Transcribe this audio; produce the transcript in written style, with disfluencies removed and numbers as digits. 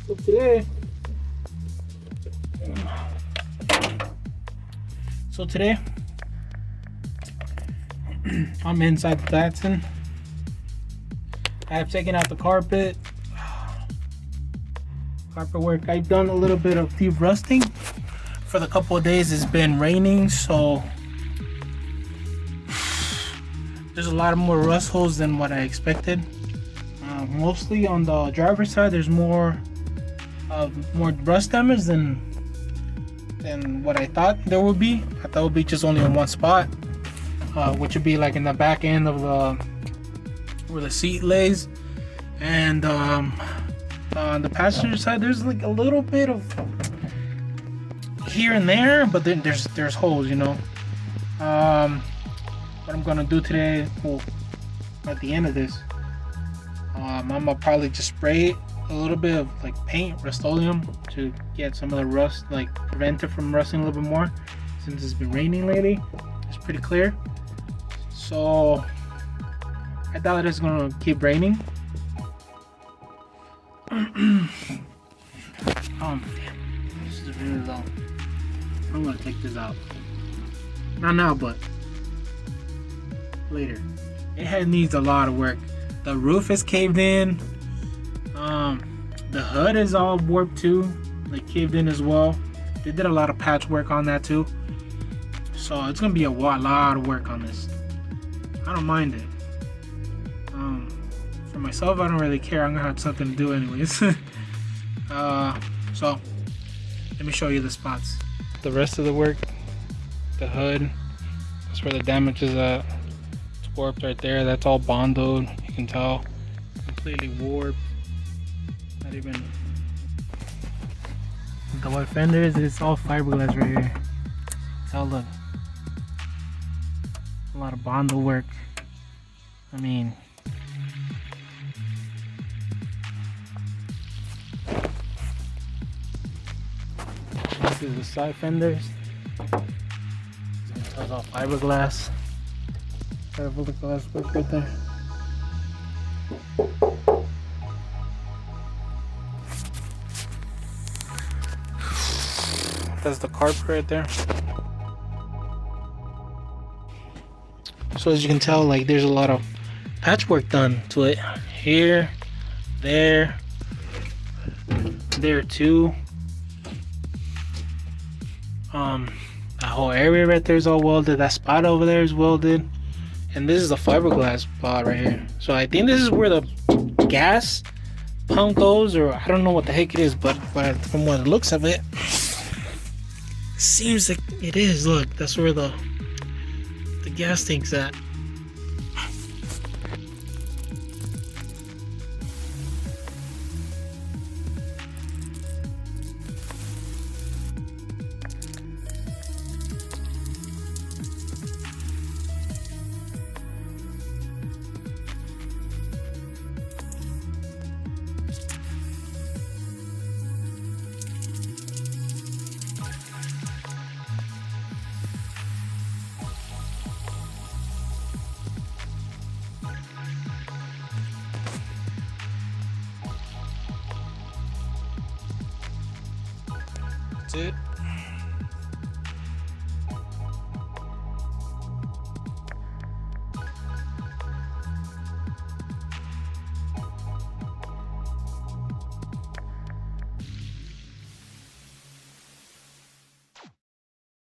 So today I'm inside the datsun. I have taken out the carpet work. I've done a little bit of deep rusting. For the couple of days it's been raining, so there's a lot of more rust holes than what I expected. Mostly on the driver's side there's more rust damage than what I thought there would be. I thought it would be just only in one spot, which would be like in the back end of where the seat lays, and on the passenger side there's like a little bit of here and there, but then there's holes, you know. What I'm gonna do today, well, at the end of this, I'm gonna probably just spray a little bit of like paint, Rust-Oleum, to get some of the rust, like prevent it from rusting a little bit more, since it's been raining lately. It's pretty clear, so I doubt it's gonna keep raining. This is really low. I'm gonna take this out. Not now, but later. It needs a lot of work. The roof is caved in. The hood is all warped too, like caved in as well. They did a lot of patchwork on that too. So it's gonna be a lot of work on this. I don't mind it. For myself, I don't really care. I'm gonna have something to do anyways. So let me show you the spots. The rest of the work, the hood, that's where the damage is at. It's warped right there. That's all bondoed. You can tell, completely warped. Not even the white fenders. It's all fiberglass right here. So look, a lot of bondo work. I mean, this is the side fenders. It's all fiberglass. Fiberglass work right there. That's the carpet right there. So as you can tell, like there's a lot of patchwork done to it. Here, there too. That whole area right there is all welded. That spot over there is welded. And this is the fiberglass spot right here. So I think this is where the gas pump goes, or I don't know what the heck it is, but from what it looks of it, seems like it is. Look, that's where the gas tank's at. That's it.